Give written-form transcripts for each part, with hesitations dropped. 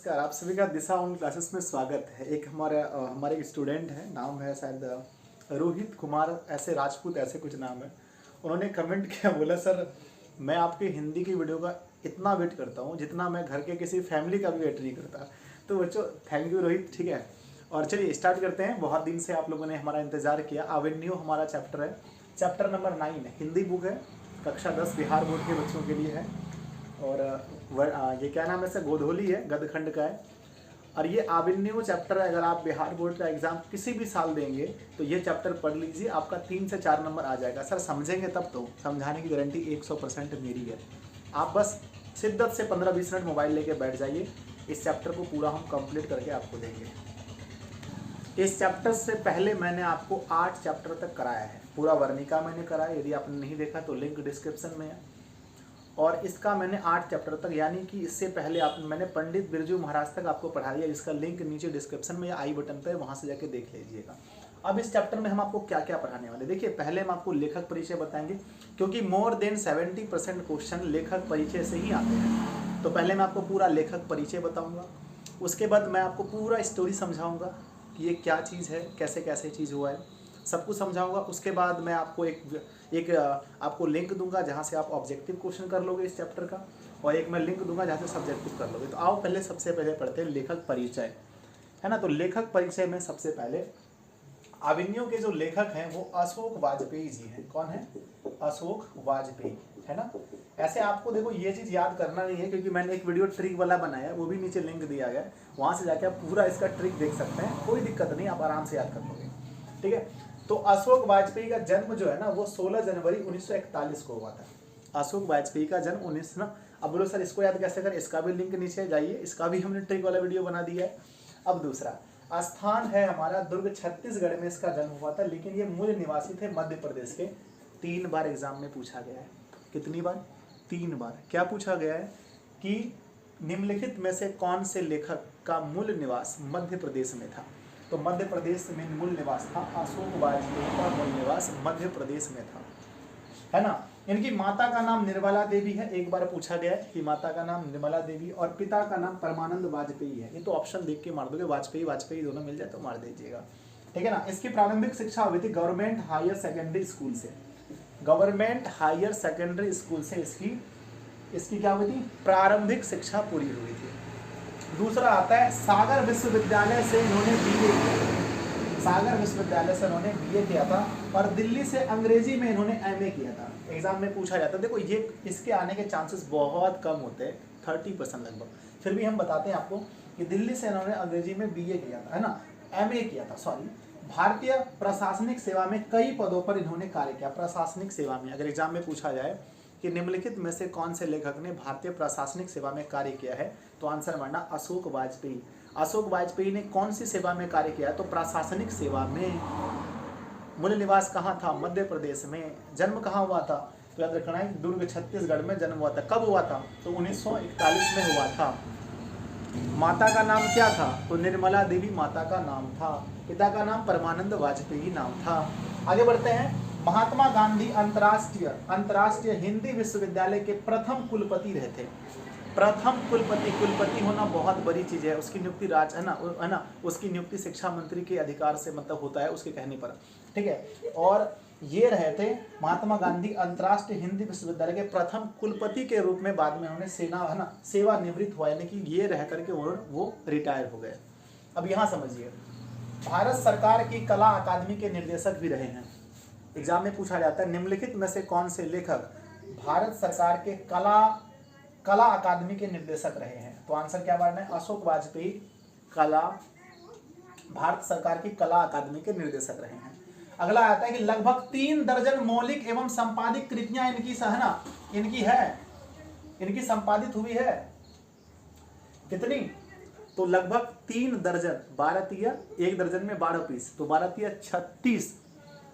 नमस्कार, आप सभी का दिशा ऑन क्लासेस में स्वागत है। एक हमारे एक स्टूडेंट है, नाम है शायद रोहित कुमार ऐसे राजपूत ऐसे कुछ नाम है। उन्होंने कमेंट किया, बोला सर मैं आपकी हिंदी की वीडियो का इतना वेट करता हूँ जितना मैं घर के किसी फैमिली का भी वेट नहीं करता। तो बच्चों थैंक यू रोहित, ठीक है। और चलिए स्टार्ट करते हैं। बहुत दिन से आप लोगों ने हमारा इंतज़ार किया। अवेन्यू हमारा चैप्टर है, चैप्टर नंबर 9 हिंदी बुक है, कक्षा 10 बिहार बोर्ड के बच्चों के लिए है। और ये क्या नाम है, ऐसे गोधोली है, गदखंड का है। और ये आविन्यू चैप्टर है। अगर आप बिहार बोर्ड का एग्जाम किसी भी साल देंगे तो ये चैप्टर पढ़ लीजिए, आपका 3 से 4 नंबर आ जाएगा। सर समझेंगे तब तो, समझाने की गारंटी 100% मेरी है। आप बस शिद्दत से 15-20 मिनट मोबाइल लेके बैठ जाइए, इस चैप्टर को पूरा हम कंप्लीट करके आपको देंगे। इस चैप्टर से पहले मैंने आपको 8 चैप्टर तक कराया है, पूरा वर्णिका मैंने कराया। यदि आपने नहीं देखा तो लिंक डिस्क्रिप्शन में है। और इसका मैंने 8 चैप्टर तक, यानी कि इससे पहले मैंने पंडित बिरजू महाराज तक आपको पढ़ा दिया, जिसका लिंक नीचे डिस्क्रिप्शन में या आई बटन पे, वहाँ से जाके देख लीजिएगा। अब इस चैप्टर में हम आपको क्या क्या पढ़ाने वाले, देखिए पहले हम आपको लेखक परिचय बताएंगे, क्योंकि मोर देन 70% क्वेश्चन लेखक परिचय से ही आते हैं। तो पहले मैं आपको पूरा लेखक परिचय बताऊँगा, उसके बाद मैं आपको पूरा स्टोरी समझाऊँगा कि ये क्या चीज़ है, कैसे कैसे चीज़ हुआ है, सब कुछ समझाऊंगा। उसके बाद मैं आपको एक आपको लिंक दूंगा जहाँ से आप ऑब्जेक्टिव क्वेश्चन कर लोगे इस चैप्टर का, और एक मैं लिंक दूंगा जहाँ से सब्जेक्टिव कर लोगे। तो आओ पहले सबसे पहले पढ़ते हैं लेखक परिचय, है ना। तो लेखक परिचय में सबसे पहले अविन्यू के जो लेखक हैं वो अशोक वाजपेयी जी हैं। कौन है? अशोक वाजपेयी, है ना। ऐसे आपको देखो ये चीज़ याद करना नहीं है, क्योंकि मैंने एक वीडियो ट्रिक वाला बनाया है, वो भी नीचे लिंक दिया गया है, वहाँ से जाके आप पूरा इसका ट्रिक देख सकते हैं, कोई दिक्कत नहीं, आप आराम से याद कर लोगे, ठीक है। तो अशोक वाजपेयी का जन्म जो है ना वो 16 जनवरी 1941 को हुआ था। अशोक वाजपेयी का जन्म 19 ना। अब बोलो सर इसको याद कैसे करें, इसका भी लिंक नीचे जाइए, इसका भी हमने ट्रिक वाला वीडियो बना दिया है। अब दूसरा स्थान है हमारा दुर्ग, छत्तीसगढ़ में इसका जन्म हुआ था, लेकिन ये मूल निवासी थे मध्य प्रदेश के। 3 बार एग्जाम में पूछा गया है। कितनी बार? 3 बार। क्या पूछा गया है कि निम्नलिखित में से कौन से लेखक का मूल निवास मध्य प्रदेश में था। तो मध्य प्रदेश में मूल निवास था, अशोक वाजपेयी का मूल निवास मध्य प्रदेश में था, है ना। इनकी माता का नाम निर्मला देवी है, एक बार पूछा गया है कि माता का नाम निर्मला देवी, और पिता का नाम परमानंद वाजपेयी है। ये तो ऑप्शन देख के मार दोगे, वाजपेयी वाजपेयी दोनों मिल जाए तो मार दीजिएगा, ठीक है ना। इसकी प्रारंभिक शिक्षा हुई थी गवर्नमेंट हायर सेकेंडरी स्कूल से। गवर्नमेंट हायर सेकेंडरी स्कूल से इसकी क्या हुई थी? प्रारंभिक शिक्षा पूरी हुई थी। दूसरा आता है सागर विश्वविद्यालय से इन्होंने बीए किया। सागर विश्वविद्यालय से इन्होंने बीए किया था, और दिल्ली से अंग्रेजी में इन्होंने एमए किया था। एग्जाम में पूछा जाता है, देखो ये इसके आने के चांसेस बहुत कम होते हैं, 30% लगभग। फिर भी हम बताते हैं आपको कि दिल्ली से इन्होंने अंग्रेजी में बीए किया था, है ना, एमए किया था, सॉरी। भारतीय प्रशासनिक सेवा में कई पदों पर इन्होंने कार्य किया। प्रशासनिक सेवा में अगर एग्जाम में पूछा जाए कि निम्नलिखित में से कौन से लेखक ने भारतीय प्रशासनिक सेवा में कार्य किया है, तो आंसर मानना अशोक वाजपेयी। अशोक वाजपेयी ने कौन सी सेवा में कार्य किया है? तो प्रशासनिक सेवा में। मूल निवास कहाँ था? मध्य प्रदेश में। जन्म कहाँ हुआ था? तो याद रखना है दुर्ग छत्तीसगढ़ में जन्म हुआ था। कब हुआ था? तो 1941 में हुआ था। माता का नाम क्या था? तो निर्मला देवी माता का नाम था। पिता का नाम परमानंद वाजपेयी नाम था। आगे बढ़ते हैं। महात्मा गांधी अंतर्राष्ट्रीय हिंदी विश्वविद्यालय के प्रथम कुलपति रहे थे। प्रथम कुलपति होना बहुत बड़ी चीज है। उसकी नियुक्ति है ना, उसकी नियुक्ति शिक्षा मंत्री के अधिकार से मतलब होता है उसके कहने पर, ठीक है। और ये रहे थे महात्मा गांधी अंतर्राष्ट्रीय हिंदी विश्वविद्यालय के प्रथम कुलपति के रूप में। बाद में उन्होंने सेवा निवृत्त हुआ, यानी कि ये रह करके वो रिटायर हो गए। अब यहाँ समझिए, भारत सरकार की कला अकादमी के निर्देशक भी रहे हैं। एग्जाम में पूछा जाता है निम्नलिखित में से कौन से लेखक भारत सरकार के कला अकादमी के निर्देशक रहे हैं। तो आंसर क्या बनना है? अशोक वाजपेयी भारत सरकार की कला अकादमी के निर्देशक रहे हैं। अगला आता है कि लगभग 3 दर्जन मौलिक एवं संपादित कृतियां इनकी संपादित हुई है। कितनी? तो लगभग 3 दर्जन, 12 एक दर्जन में 12 पीस, तो 12 36,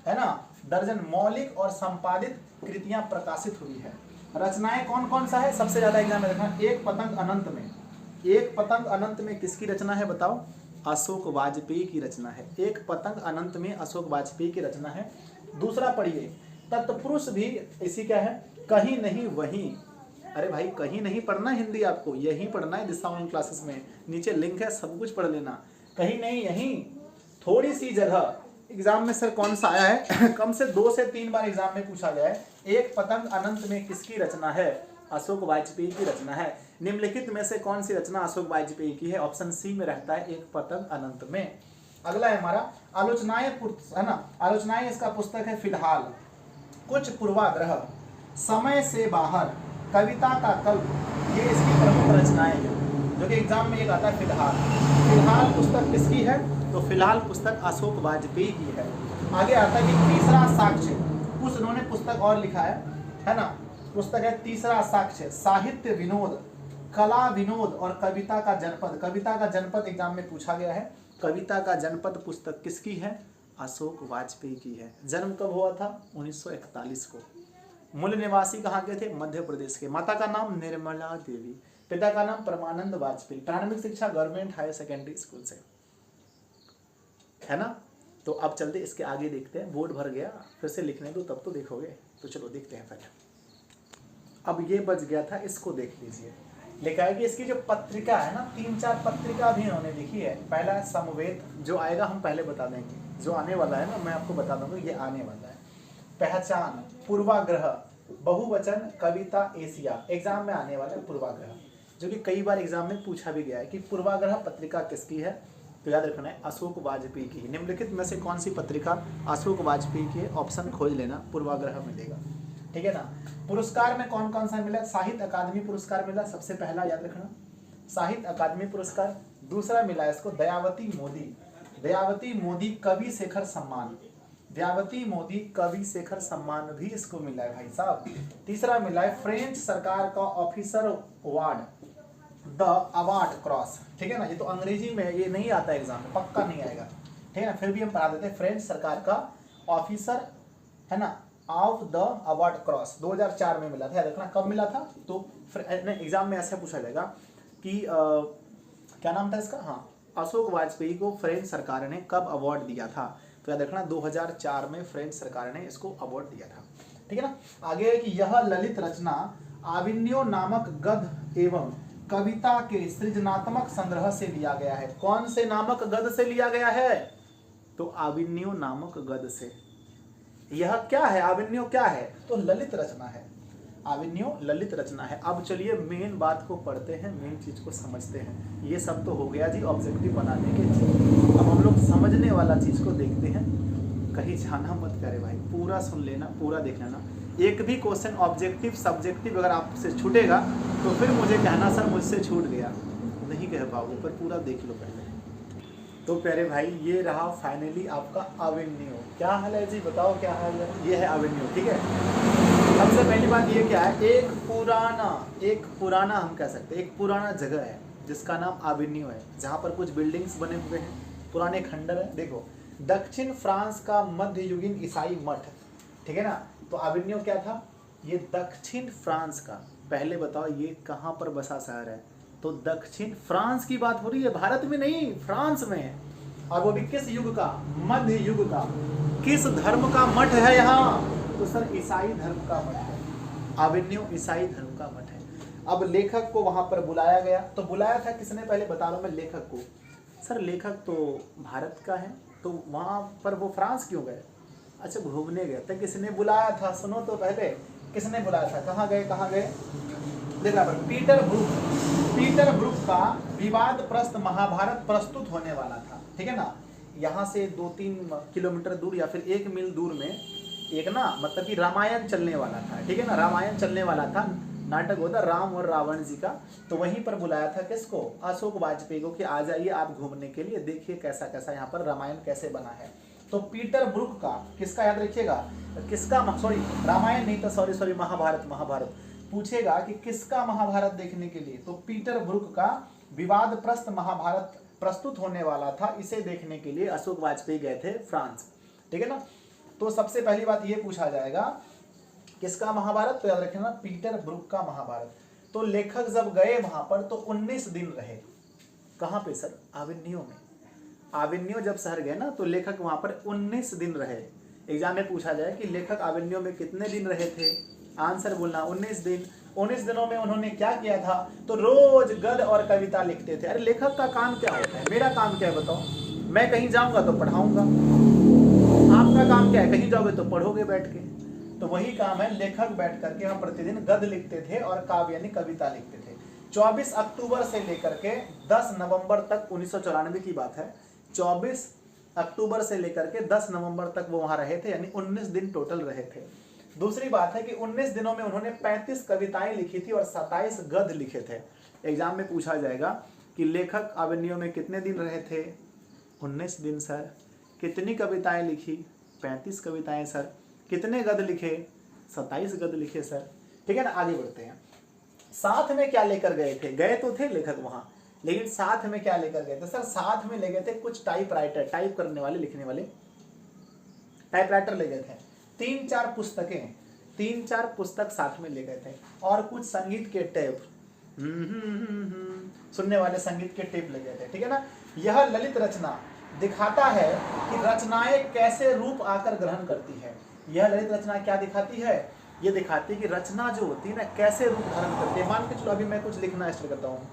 है ना, दर्जन मौलिक और संपादित कृतियां प्रकाशित हुई है। रचनाएं कौन कौन सा है? सबसे ज्यादा एग्जाम में देखना, एक पतंग अनंत में। एक पतंग अनंत में किसकी रचना है बताओ? अशोक वाजपेयी की रचना है। एक पतंग अनंत में अशोक वाजपेयी की रचना है। दूसरा पढ़िए, तत्पुरुष भी इसी क्या है? कहीं नहीं वहीं, अरे भाई कहीं नहीं पढ़ना हिंदी, आपको यही पढ़ना है दिशा ऑनलाइन क्लासेस में, नीचे लिंक है, सब कुछ पढ़ लेना, कहीं नहीं, यहीं थोड़ी सी जगह। एग्जाम में सर कौन सा आया है कम से 2 से 3 बार एग्जाम में पूछा गया है, एक पतंग अनंत में किसकी रचना है? अशोक वाजपेयी की रचना है। निम्नलिखित में से कौन सी रचना अशोक वाजपेयी की है? ऑप्शन सी में रहता है एक पतंग अनंत में। अगला है हमारा आलोचनाएं, है ना, आलोचनाएं इसका पुस्तक है फिलहाल, कुछ पूर्वाग्रह, समय से बाहर, कविता का कल्प, ये इसकी प्रमुख रचनाएं हैं, जो कि एग्जाम में एक आता है फिलहाल। फिलहाल पुस्तक किसकी है? तो फिलहाल पुस्तक अशोक वाजपेयी की है। आगे आता है कि तीसरा साक्ष्य, कुछ उन्होंने पुस्तक और लिखा है ना, पुस्तक है तीसरा साक्ष्य, साहित्य विनोद, कला विनोद और कविता का जनपद। कविता का जनपद एग्जाम में पूछा गया है। कविता का जनपद पुस्तक किसकी है? अशोक वाजपेयी की है। जन्म कब हुआ था? 1941 को। मूल निवासी कहाँ के थे? मध्य प्रदेश के। माता का नाम निर्मला देवी, पिता का नाम परमानंद वाजपेयी। प्रारंभिक शिक्षा गवर्नमेंट हायर सेकेंडरी स्कूल से, है ना। तो अब चलते इसके आगे देखते हैं। बोर्ड भर गया, फिर से लिखने दो तब तो देखोगे। तो चलो देखते हैं पहले। अब ये बच गया था, इसको देख लीजिए। लिखा है कि इसकी जो पत्रिका है ना, 3-4 पत्रिका भी इन्होंने लिखी है। पहला है समवेत, जो आएगा हम पहले बता देंगे, जो आने वाला है ना मैं आपको बता दूंगा ये आने वाला है। पहचान, पूर्वाग्रह, बहुवचन, कविता, एशिया, एग्जाम में आने वाला है पूर्वाग्रह, जो कि कई बार एग्जाम में पूछा भी गया है कि पूर्वाग्रह पत्रिका किसकी है। तो याद रखना है अशोक वाजपेयी की। निम्नलिखित में से कौन सी पत्रिका अशोक वाजपेयी की है? ऑप्शन खोज लेना, पूर्वाग्रह मिलेगा, ठीक है ना। पुरस्कार में कौन कौन सा मिला? साहित्य अकादमी पुरस्कार मिला सबसे पहला, याद रखना, साहित्य अकादमी पुरस्कार। दूसरा मिला इसको दयावती मोदी, दयावती मोदी कवि शेखर सम्मान, दयावती मोदी कवि शेखर सम्मान भी इसको मिला है भाई साहब। तीसरा मिला है फ्रेंच सरकार का officer award, the award cross, ठीक है ना। ये तो अंग्रेजी में, ये नहीं आता एग्जाम में, पक्का नहीं आएगा, ठीक है ना, फिर भी हम पढ़ा देते हैं। फ्रेंच सरकार का ऑफिसर, है ना, ऑफ द अवार्ड क्रॉस 2004 में मिला था, याद रखना। कब मिला था? तो एग्जाम में ऐसा पूछा जाएगा कि क्या नाम था इसका, हाँ, अशोक वाजपेयी को फ्रेंच सरकार ने कब अवार्ड दिया था? तो याद रखना 2004 में फ्रेंच सरकार ने इसको अवार्ड दिया था, ठीक है ना। आगे है कि यह ललित रचना आविन्यो नामक गद्य एवं कविता के सृजनात्मक संग्रह से लिया गया है। कौन से नामक गद्य से लिया गया है? तो आविन्यो नामक गद्य से। यह क्या है? आविन्यो क्या है? तो ललित रचना है, आविन्यो ललित रचना है। अब चलिए मेन बात को पढ़ते हैं, मेन चीज को समझते हैं। ये सब तो हो गया जी ऑब्जेक्टिव बनाने के चीज। अब हम लोग समझने वाला चीज को देखते हैं। कहीं जाना मत करे भाई, पूरा सुन लेना, पूरा देख लेना। एक भी क्वेश्चन ऑब्जेक्टिव सब्जेक्टिव अगर आपसे छूटेगा तो फिर मुझे कहना सर मुझसे छूट गया, नहीं कह पाओगे, पर पूरा देख लो पहले। तो प्यारे भाई ये रहा फाइनली आपका आविन्यो। क्या हाल है जी, बताओ क्या हाल है? ये है आविन्यो, ठीक है। सबसे पहली बात ये क्या है, एक पुराना हम कह सकते हैं, एक पुराना जगह है जिसका नाम आविन्यो है, जहाँ पर कुछ बिल्डिंग्स बने हुए हैं, पुराने खंडर है। देखो, दक्षिण फ्रांस का मध्ययुगीन ईसाई मठ, ठीक है ना। तो आविन्यो क्या था? ये दक्षिण फ्रांस का, पहले बताओ ये कहाँ पर बसा शहर है? तो दक्षिण फ्रांस की बात हो रही है, भारत में नहीं, फ्रांस में। और वो भी किस युग का? मध्य युग का। किस धर्म का मठ है यहाँ? तो सर ईसाई धर्म का मठ है, आविन्यो ईसाई धर्म का मठ है। अब लेखक को वहां पर बुलाया गया, तो बुलाया था किसने? पहले बता रहा हूं मैं लेखक को। सर लेखक तो भारत का है, तो वहां पर वो फ्रांस क्यों गए? अच्छा घूमने गए, तो किसने बुलाया था? सुनो तो पहले, किसने बुलाया था? कहाँ गए, कहाँ गए? देखना पर पीटर ब्रुक का विवादप्रस्त महाभारत प्रस्तुत होने वाला था, ठीक है ना। यहाँ से 2-3 किलोमीटर दूर या फिर 1 मील दूर में एक ना, मतलब कि रामायण चलने वाला था, ठीक है ना। रामायण चलने वाला था, नाटक होता राम और रावण जी का। तो वहीं पर बुलाया था किसको? अशोक वाजपेयी को, कि आ जाइए आप घूमने के लिए, देखिए कैसा कैसा यहाँ पर रामायण कैसे बना है। तो पीटर ब्रुक का, किसका याद रखिएगा, किसका, सॉरी रामायण नहीं था, सॉरी महाभारत पूछेगा कि किसका महाभारत देखने के लिए? तो पीटर ब्रुक का विवादप्रस्त महाभारत प्रस्तुत होने वाला था, इसे देखने के लिए अशोक वाजपेयी गए थे फ्रांस, ठीक है ना। तो सबसे पहली बात ये पूछा जाएगा किसका महाभारत? तो याद रखना पीटर ब्रुक का महाभारत। तो लेखक जब गए वहां पर तो 19 दिन रहे। कहां पे सर? आविन्यो में। आविन्यो जब शहर गए ना तो लेखक वहां पर 19 दिन रहे। एग्जाम में पूछा जाए कि लेखक आविन्यो में कितने दिन रहे थे? आंसर बोलना 19 दिन। 19 दिनों में उन्होंने क्या किया था, तो रोज गद्य और कविता लिखते थे। अरे लेखक का काम क्या होता है, मेरा काम क्या है बताओ? मैं कहीं जाऊंगा तो पढ़ाऊंगा, आपका काम क्या है, कहीं जाओगे तो पढ़ोगे बैठ के। तो वही काम है, लेखक बैठ करके हम प्रतिदिन गद्य लिखते थे और काव्य यानी कविता लिखते थे। 24 अक्टूबर से लेकर के 10 नवंबर तक 1994 की बात है, 24 अक्टूबर से लेकर के 10 नवंबर तक वो वहां रहे थे, यानी 19 दिन टोटल रहे थे। दूसरी बात है कि 19 दिनों में उन्होंने 35 कविताएं लिखी थी और 27 गद्य लिखे थे। एग्जाम में पूछा जाएगा कि लेखक अवेन्यू में कितने दिन रहे थे? 19 दिन सर। कितनी कविताएं लिखी? 35 कविताएं सर। कितने गद्य लिखे? 27 गद्य लिखे सर। ठीक है ना, आगे बढ़ते हैं। साथ में क्या लेकर गए थे? गए तो थे लेखक वहां, लेकिन साथ में क्या लेकर गए थे सर? साथ में ले गए थे कुछ टाइप राइटर, टाइप करने वाले, लिखने वाले टाइप राइटर ले गए थे। 3-4 पुस्तकें, 3-4 पुस्तक साथ में ले गए थे और कुछ संगीत के टेप, सुनने वाले संगीत के टेप ले गए थे। ठीक है ना, यह ललित रचना दिखाता है कि रचनाएं कैसे रूप आकर ग्रहण करती है। यह ललित रचना क्या दिखाती है? ये दिखाती है कि रचना जो होती है ना कैसे रूप धारण करती है। मान के चलो अभी मैं कुछ लिखना स्टार्ट करता हूँ।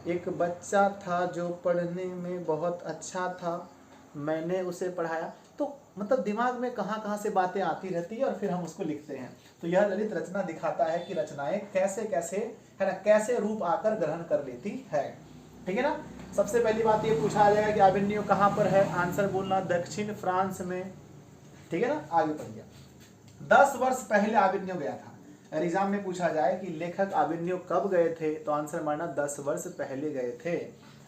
एक बच्चा था जो पढ़ने में बहुत अच्छा था, मैंने उसे पढ़ाया। तो मतलब दिमाग में कहाँ कहाँ से बातें आती रहती है और फिर हम उसको लिखते हैं। तो यह ललित रचना दिखाता है कि रचनाएं कैसे कैसे है ना, कैसे रूप आकर ग्रहण कर लेती है। ठीक है ना। सबसे पहली बात ये पूछा जाएगा कि अवेन्यू कहाँ पर है? आंसर बोलना दक्षिण फ्रांस में। ठीक है ना, आगे बढ़िए। 10 वर्ष पहले अवेन्यू गया था। एग्जाम में पूछा जाए कि लेखक अवेन्यू कब गए थे, तो आंसर मारना 10 वर्ष पहले गए थे।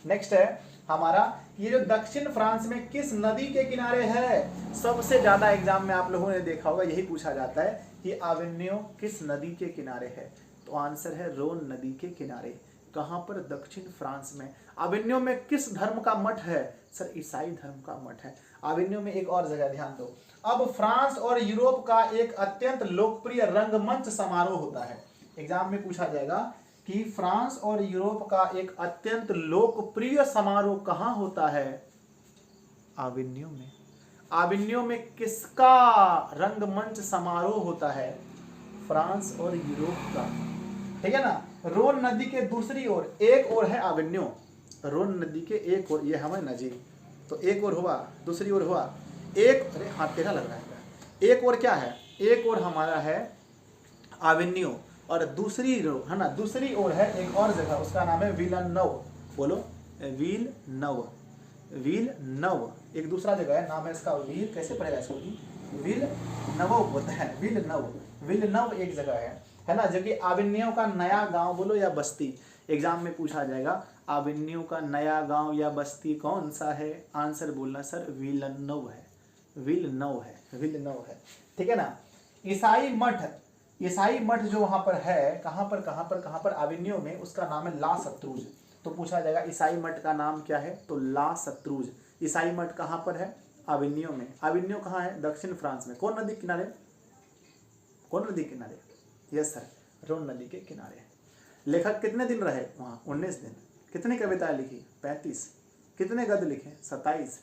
नेक्स्ट है हमारा, ये जो दक्षिण फ्रांस में किस नदी के किनारे है? सबसे ज्यादा एग्जाम में आप लोगों ने देखा होगा यही पूछा जाता है कि अवेन्यू किस नदी के किनारे है, तो आंसर है रोन नदी के किनारे। कहां पर? दक्षिण फ्रांस में। अवेन्यू में किस धर्म का मठ है? सर ईसाई धर्म का मठ है। अवेन्यू में एक और जगह ध्यान दो। अब फ्रांस और यूरोप का एक अत्यंत लोकप्रिय रंगमंच समारोह होता है। एग्जाम में पूछा जाएगा कि फ्रांस और यूरोप का एक अत्यंत लोकप्रिय समारोह कहां होता है? अवेन्यू में। अवेन्यू में किसका रंगमंच समारोह होता है? फ्रांस और यूरोप का। ठीक है ना। रोन नदी के दूसरी ओर, एक ओर है अवेन्यू, रोन नदी के एक ओर, ये हमारे नजी, तो एक ओर हुआ, दूसरी ओर हुआ एक, अरे हाथ टेढ़ा लग रहा है। एक ओर क्या है? एक ओर हमारा है अवेन्यू और दूसरी है ना, दूसरी ओर है एक और जगह, उसका नाम है विलनव। बोलो विलनव, विलनव एक दूसरा जगह है, नाम है इसका विल, कैसे पढ़ेगा इसको? विलनव होता है, विलनव। विलनव एक जगह है ना, जो कि अवेन्यू का नया गांव बोलो या बस्ती। एग्जाम में पूछा जाएगा अवेन्यू का नया गांव या बस्ती कौन सा है? आंसर बोलना सर विलनव है, विलनव है, विलनव है। ठीक है ना। ईसाई मठ, ईसाई मठ जो वहां पर है, कहां पर कहां पर कहां पर? अवेन्यू में, उसका नाम है ला सत्रूज। तो पूछा जाएगा ईसाई मठ का नाम क्या है? तो ला सत्रूज। ईसाई मठ कहां पर है? अवेन्यू में। अवेन्यू कहां है? दक्षिण फ्रांस में। कौन नदी किनारे? कौन नदी किनारे? यस सर, रोन नदी के किनारे। लेखक कितने दिन रहे वहां? 19 दिन। कितनी कविताएं लिखी? 35। कितने गद्य लिखे? 27।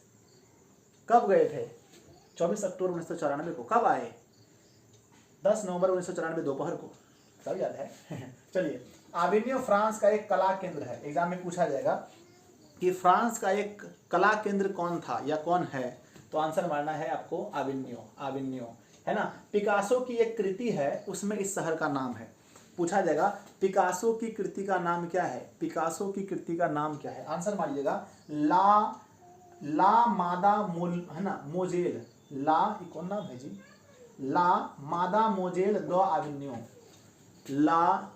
कब गए थे? 24 अक्टूबर 1994 को। कब आए? 10 नवंबर 1994 दोपहर को। सब याद है। चलिए, अवेन्यू फ्रांस का एक कला केंद्र है। एग्जाम में पूछा जाएगा कि फ्रांस का एक कला केंद्र कौन था या कौन है, तो आंसर मारना है आपको अवेन्यू, अवेन्यू है ना। पिकासो की एक कृति है, उसमें इस शहर का नाम है। पूछा जाएगा पिकासो की कृति का नाम क्या है? पिकासो की कृति का नाम क्या है? आंसर मारिएगा ला मादा मोल, है ना, मोजेल। ला कौन नाम है जी? ला मादा मोजेल द अवेन्यू, ला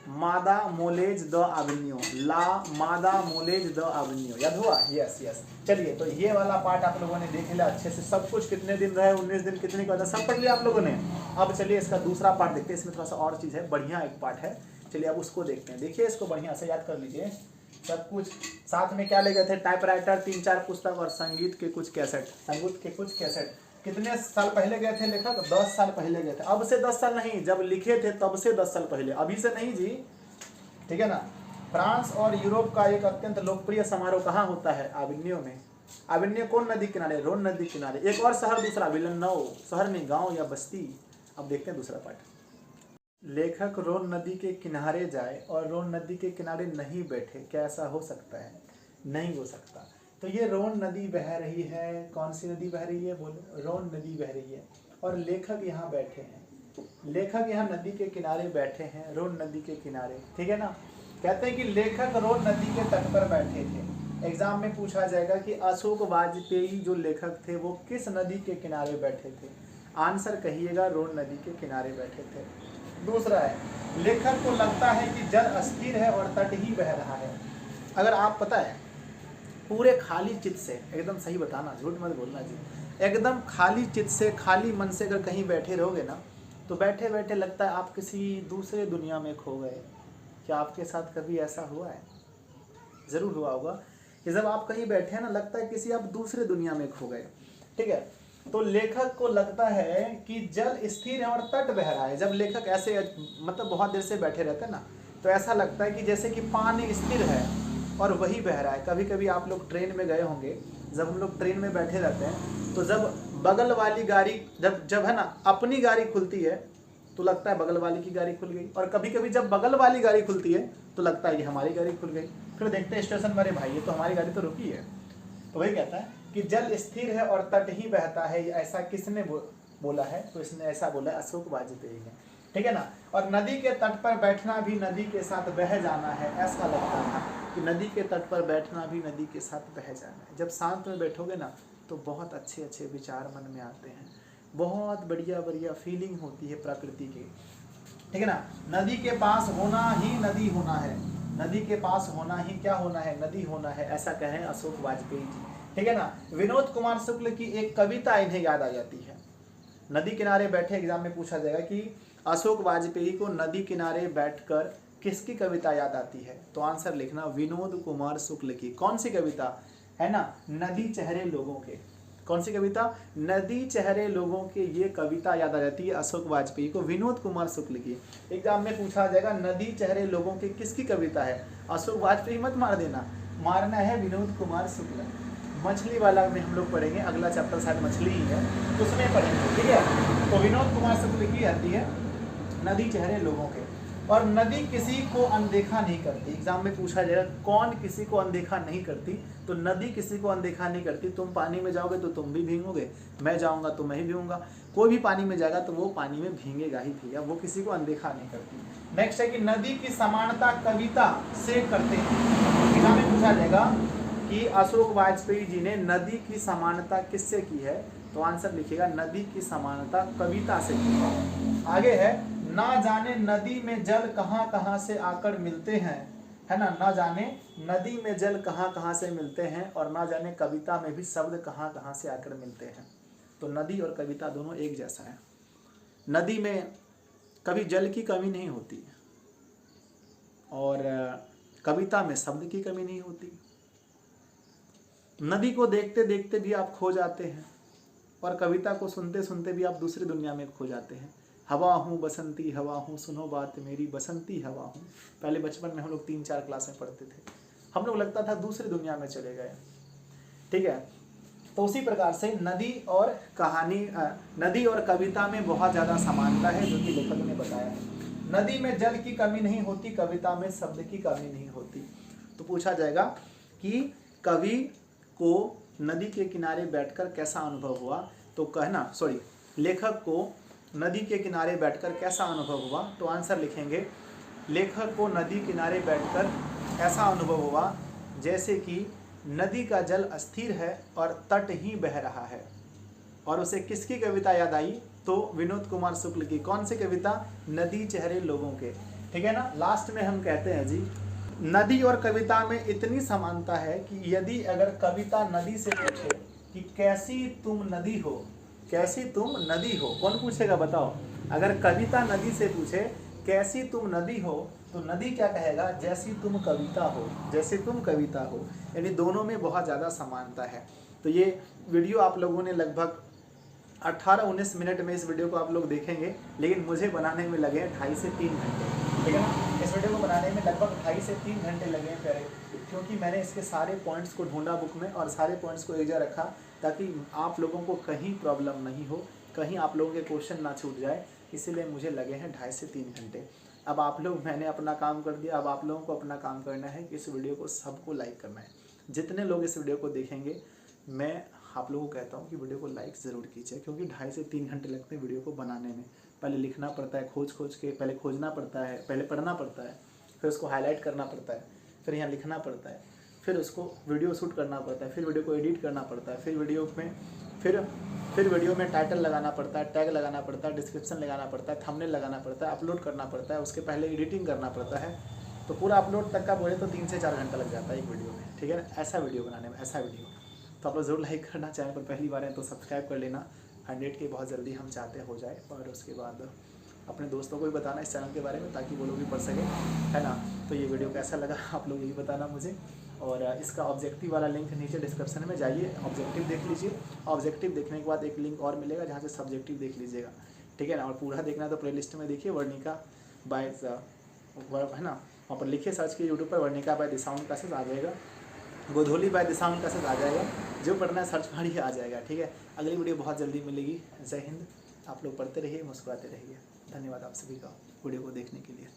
मादा मोलेज द अवेन्यू, ला मादा मोलेज द अवेन्यू। याद हुआ? Yes yes. चलिए, तो ये वाला पार्ट आप लोगों ने देख लिया अच्छे से। सब कुछ कितने दिन रहे, 19 दिन, कितने का सब पढ़ लिया आप लोगों ने। अब चलिए इसका दूसरा पार्ट देखते हैं। इसमें थोड़ा सा और चीज़ है, बढ़िया एक पार्ट है। चलिए अब उसको देखते हैं। देखिए इसको बढ़िया से याद कर लीजिए। सब कुछ साथ में क्या ले गए थे? टाइपराइटर, 3-4 पुस्तक और संगीत के कुछ कैसेट, संगीत के कुछ कैसेट। कितने साल पहले गए थे लेखक? 10 साल पहले गए थे। अब से 10 साल नहीं, जब लिखे थे तब से 10 साल पहले, अभी से नहीं जी। ठीक है ना। फ्रांस और यूरोप का एक अत्यंत लोकप्रिय समारोह कहाँ होता है? अवेन्यू में। अवेन्यू कौन नदी किनारे? रोन नदी किनारे। एक और शहर दूसरा विलनव, शहर नहीं गांव या बस्ती। अब देखते हैं दूसरा पार्ट। लेखक रोन नदी के किनारे जाए और रोन नदी के किनारे नहीं बैठे, क्या ऐसा हो सकता है? नहीं हो सकता। तो ये रोन नदी बह रही है, कौन सी नदी बह रही है बोलो? रोन नदी बह रही है और लेखक यहाँ बैठे हैं। लेखक यहाँ नदी के किनारे बैठे हैं, रोन नदी के किनारे, ठीक है ना। कहते हैं कि लेखक रोन नदी के तट पर बैठे थे। एग्जाम में पूछा जाएगा कि अशोक वाजपेयी जो लेखक थे वो किस नदी के किनारे बैठे थे? आंसर कहिएगा, रोन नदी के किनारे बैठे थे। दूसरा है, लेखक को लगता है कि जल अस्थिर है और तट ही बह रहा है। अगर आप पता है पूरे खाली चित्त से, एकदम सही बताना, झूठ मत बोलना जी, एकदम खाली चित्त से, खाली मन से अगर कहीं बैठे रहोगे ना, तो बैठे बैठे लगता है आप किसी दूसरे दुनिया में खो गए। क्या आपके साथ कभी ऐसा हुआ है? ज़रूर हुआ होगा कि जब आप कहीं बैठे हैं ना, लगता है किसी आप दूसरे दुनिया में खो गए, ठीक है। तो लेखक को लगता है कि जल स्थिर है और तट बह रहा है। जब लेखक ऐसे मतलब बहुत देर से बैठे रहते हैं ना, तो ऐसा लगता है कि जैसे कि पानी स्थिर है और वही बह रहा है। कभी कभी आप लोग ट्रेन में गए होंगे, जब हम लोग ट्रेन में बैठे रहते हैं तो जब बगल वाली गाड़ी जब है ना अपनी गाड़ी खुलती है तो लगता है बगल वाली की गाड़ी खुल गई, और कभी कभी जब बगल वाली गाड़ी खुलती है तो लगता है कि हमारी गाड़ी खुल गई। फिर देखते हैं स्टेशन में, अरे भाई ये तो हमारी गाड़ी तो रुकी है। तो वही कहता है कि जल स्थिर है और तट ही बहता है। ऐसा किसने बोला है? तो इसने ऐसा बोला अशोक वाजपेयी ने, ठीक है ना। और नदी के तट पर बैठना भी नदी के साथ बह जाना है, ऐसा लगता था कि नदी के तट पर बैठना भी नदी के साथ बह जाना है। जब शांत में बैठोगे ना तो बहुत अच्छे अच्छे विचार मन में आते हैं, बहुत बढ़िया बढ़िया फीलिंग होती है प्रकृति की, ठीक है ना। नदी के पास होना ही नदी होना है, नदी के पास होना ही क्या होना है? नदी होना है, ऐसा कहें अशोक वाजपेयी जी, ठीक है ना। विनोद कुमार शुक्ल की एक कविता इन्हें याद आ जाती है। नदी किनारे बैठे, एग्जाम में पूछा जाएगा कि अशोक वाजपेयी को नदी किनारे बैठकर किसकी कविता याद आती है? तो आंसर लिखना विनोद कुमार शुक्ल की। कौन सी कविता है ना? नदी चेहरे लोगों के। कौन सी कविता? नदी चेहरे लोगों के। ये कविता याद आ जाती है अशोक वाजपेयी को, विनोद कुमार शुक्ल की। एग्जाम में पूछा जाएगा नदी चेहरे लोगों के किसकी कविता है? अशोक वाजपेयी मत मार देना, मारना है विनोद कुमार शुक्ल। मछली वाला में हम लोग पढ़ेंगे, अगला चैप्टर शायद मछली ही है, उसमें पढ़ेंगे, ठीक है। तो विनोद कुमार शुक्ल की आती है नदी चेहरे लोगों के। और नदी किसी को अनदेखा नहीं करती। एग्जाम में पूछा जाएगा कौन किसी को अनदेखा नहीं करती? तो नदी किसी को अनदेखा नहीं करती। तुम पानी में जाओगे तो तुम भी भीगोगे, मैं जाऊंगा तो मैं ही भीगूंगा, कोई भी पानी में जाएगा तो वो पानी में भीगेगा ही भैया, वो किसी को अनदेखा नहीं करती। नेक्स्ट है कि नदी की समानता कविता से करते हैं। एग्जाम में पूछा जाएगा कि अशोक वाजपेयी जी ने नदी की समानता किससे की है? तो आंसर लिखिएगा नदी की समानता कविता से की है। आगे है, ना जाने नदी में जल कहाँ कहाँ से आकर मिलते हैं, है ना। ना जाने नदी में जल कहाँ कहाँ से मिलते हैं, और ना जाने कविता में भी शब्द कहाँ कहाँ से आकर मिलते हैं। तो नदी और कविता दोनों एक जैसा है। नदी में कभी जल की कमी नहीं होती और कविता में शब्द की कमी नहीं होती। नदी को देखते देखते भी आप खो जाते हैं और कविता को सुनते सुनते भी आप दूसरी दुनिया में खो जाते हैं। हवा हूँ बसंती हवा हूँ, सुनो बात मेरी बसंती हवा हूँ। पहले बचपन में हम लोग 3-4 क्लास में पढ़ते थे, हम लोग लगता था दूसरी दुनिया में चले गए, ठीक है। तो उसी प्रकार से नदी और कहानी, नदी और कविता में बहुत ज़्यादा समानता है, जो कि लेखक ने बताया है। नदी में जल की कमी नहीं होती, कविता में शब्द की कमी नहीं होती। तो पूछा जाएगा कि कवि को नदी के किनारे बैठकर कैसा अनुभव हुआ? तो कहना लेखक को नदी के किनारे बैठकर कैसा अनुभव हुआ? तो आंसर लिखेंगे लेखक को नदी किनारे बैठकर ऐसा अनुभव हुआ जैसे कि नदी का जल अस्थिर है और तट ही बह रहा है। और उसे किसकी कविता याद आई? तो विनोद कुमार शुक्ल की। कौन सी कविता? नदी चेहरे लोगों के, ठीक है ना। लास्ट में हम कहते हैं जी, नदी और कविता में इतनी समानता है कि यदि अगर कविता नदी से पूछे कि कैसी तुम नदी हो, कैसी तुम नदी हो, कौन पूछेगा बताओ? अगर कविता नदी से पूछे कैसी तुम नदी हो, तो नदी क्या कहेगा? जैसी तुम कविता हो, जैसे तुम कविता हो। यानी दोनों में बहुत ज़्यादा समानता है। तो ये वीडियो आप लोगों ने लगभग 18-19 मिनट में इस वीडियो को आप लोग देखेंगे, लेकिन मुझे बनाने में लगे 2.5 से 3 घंटे, ठीक है ना। इस वीडियो को बनाने में लगभग 2.5 से 3 घंटे लगे हैं प्यारे, क्योंकि मैंने इसके सारे पॉइंट्स को ढूंढा बुक में और सारे पॉइंट्स को एक जगह रखा ताकि आप लोगों को कहीं प्रॉब्लम नहीं हो, कहीं आप लोगों के क्वेश्चन ना छूट जाए। इसीलिए मुझे लगे हैं 2.5 से 3 घंटे। अब आप लोग, मैंने अपना काम कर दिया, अब आप लोगों को अपना काम करना है कि इस वीडियो को सबको लाइक करना है। जितने लोग इस वीडियो को देखेंगे, मैं आप लोगों को कहता हूँ कि वीडियो को लाइक ज़रूर कीजिए, क्योंकि 2.5 से 3 घंटे लगते हैं वीडियो को बनाने में। पहले लिखना पड़ता है, खोज के पहले खोजना पड़ता है, पहले पढ़ना पड़ता है, फिर उसको हाईलाइट करना पड़ता है, फिर यहाँ लिखना पड़ता है, फिर उसको वीडियो शूट करना पड़ता है, फिर वीडियो को एडिट करना पड़ता है, फिर वीडियो में टाइटल लगाना पड़ता है, टैग लगाना पड़ता है, डिस्क्रिप्शन लगाना पड़ता है, थंबनेल लगाना पड़ता है, अपलोड करना पड़ता है, उसके पहले एडिटिंग करना पड़ता है। तो पूरा अपलोड तक का बोले तो 3 से 4 घंटा लग जाता है एक वीडियो में, ठीक है ना। ऐसा वीडियो बनाने में, ऐसा वीडियो। तो आप लोग ज़रूर लाइक करना, चैनल पर पहली बार है तो सब्सक्राइब कर लेना। 100 के बहुत जल्दी हम चाहते हो जाए, और उसके बाद अपने दोस्तों को भी बताना इस चैनल के बारे में, ताकि वो लोग भी पढ़ सकें, है ना। तो ये वीडियो कैसा लगा आप लोग यही बताना मुझे। और इसका ऑब्जेक्टिव वाला लिंक नीचे डिस्क्रिप्शन में जाइए, ऑब्जेक्टिव देख लीजिए। ऑब्जेक्टिव देखने के बाद एक लिंक और मिलेगा जहाँ से सब्जेक्टिव देख लीजिएगा, ठीक है ना। और पूरा देखना है तो प्लेलिस्ट में देखिए, वर्णिका बाय, है ना, वहाँ पर लिखिए, सर्च कीजिए यूट्यूब पर, वर्णिका बाय दिशाउन क्लासेस आ जाएगा, गोधोली बाय दिशाउन क्लासेस आ जाएगा। जो पढ़ना है सर्च मारिए, आ जाएगा, ठीक है। अगली वीडियो बहुत जल्दी मिलेगी। जय हिंद। आप लोग पढ़ते रहिए, मुस्कुराते रहिए। धन्यवाद आप सभी का वीडियो को देखने के लिए।